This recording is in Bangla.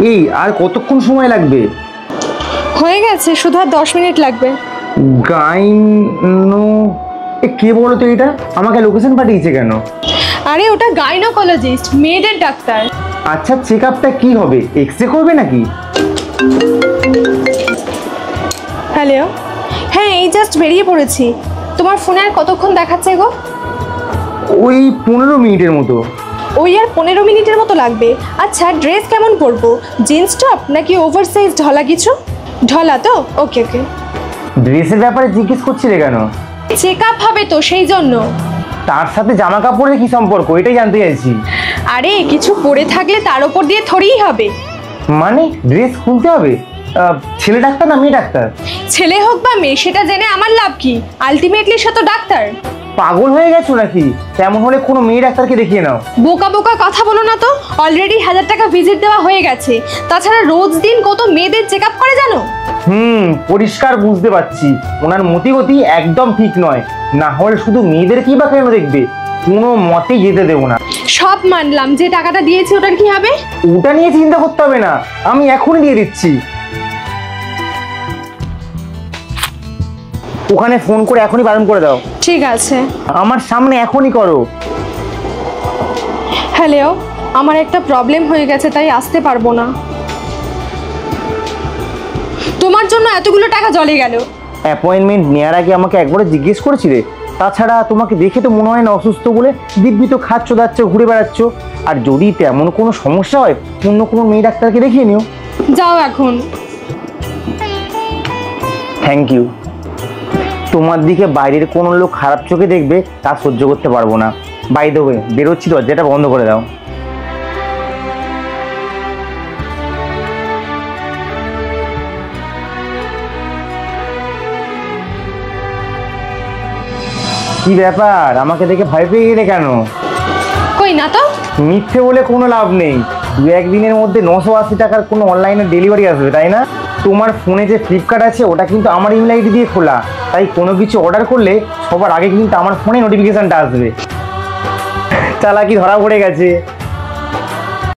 এই আর কতক্ষণ সময় লাগবে? হয়ে গেছে, শুধু আর 10 মিনিট লাগবে। গাইনো কে বলো তো? এটা আমাকে লোকেশন পাঠিয়েছে কেন? আরে ওটা গাইনোকোলজিস্ট, মেয়েদের ডাক্তার। আচ্ছা, চেক আপটা কি হবে? এক্স রে করবে নাকি? হ্যালো, হ্যাঁ এই জাস্ট বেরিয়ে পড়েছি। তোমার ফোনে আর কতক্ষণ দেখাচ্ছে গো? ওই 15 মিনিটের মতো। ওই আর 15 মিনিটের মতো লাগবে। আচ্ছা ড্রেস কেমন পরবো, জিন্স টপ নাকি ওভারসাইজ ঢলা কিছু? ঢলা তো, ওকে ওকে। ড্রেসের ব্যাপারে জিজ্ঞেস করছিলে কেন? চেক আপ হবে তো সেই জন্য। তার সাথে জামা কাপড়ের কি সম্পর্ক, এটাই জানতে চাইছি। আরে কিছু পরে থাকলে তার উপর দিয়ে থরেই হবে। মানে ড্রেস খুলতে হবে? ছেলে ডাক্তার না মেয়ে ডাক্তার? ছেলে হোক বা মেয়ে সেটা জেনে আমার লাভ কি? আলটিমেটলি সে তো ডাক্তার। পাগল হয়ে গেছো নাকি? তেমন হলে কোনো মেয়ে ডাক্তারকে দেখিয়ে নাও। বোকা বোকা কথা বলো না তো। অলরেডি 1000 টাকা ভিজিট দেওয়া হয়ে গেছে। তাছাড়া রোজ দিন কত মেয়েদের চেক আপ করে জানো? পরিষ্কার বুঝতে পারছি ওনার মতিগতি একদম ঠিক নয়। না হলে শুধু মেয়েদের কি বা কেন দেখবে? কোনো মতেই যেতে দেবো না। সব মানলাম, যে টাকাটা দিয়েছি ওটার কি হবে? ওটা নিয়ে চিন্তা করতে হবে না, আমি এখনই দিয়ে দিচ্ছি। ওখানে ফোন করে এখনই বারণ করে দাও। ঠিক আছে। আমার সামনে এখনই করো। হ্যালো, আমার একটা প্রবলেম হয়ে গেছে তাই আসতে পারবো না। তোমার জন্য এতগুলো টাকা জলে গেল। অ্যাপয়েন্টমেন্ট নেওয়ার আগে আমাকে একবারে জিজ্ঞেস করেছিলে? তাছাড়া তোমাকে দেখে তো মনে হয় না অসুস্থ বলে। দিব্যি তো খাচ্ছ দাচ্ছ, ঘুরে বেড়াচ্ছ। আর যদি তেমন কোনো সমস্যা হয় অন্য কোনো মেয়ে ডাক্তারকে দেখিয়ে নিও। যাও এখন। Thank you. তোমার দিকে বাইরের কোনো লোক খারাপ চোখে দেখবে তা সহ্য করতে পারবো না। বাই দ্য ওয়ে, বেরোচ্ছি, দরজাটা বন্ধ করে দাও। কি ব্যাপার, আমাকে দেখে ভয় পেয়ে গেলে কেন? কই না তো। মিথ্যে বলে কোনো লাভ নেই। 2-1 দিনের মধ্যে 980 টাকার কোনো অনলাইনে ডেলিভারি আসবে, তাই না? তোমার ফোনে যে ফ্লিপকার্ট আছে ওটা কিন্তু আমার ইমেল আইডি দিয়ে খোলা, তাই কোনো কিছু অর্ডার করলে সবার আগে কিন্তু আমার ফোনে নোটিফিকেশনটা আসবে। চালাকি ধরা পড়ে গেছে।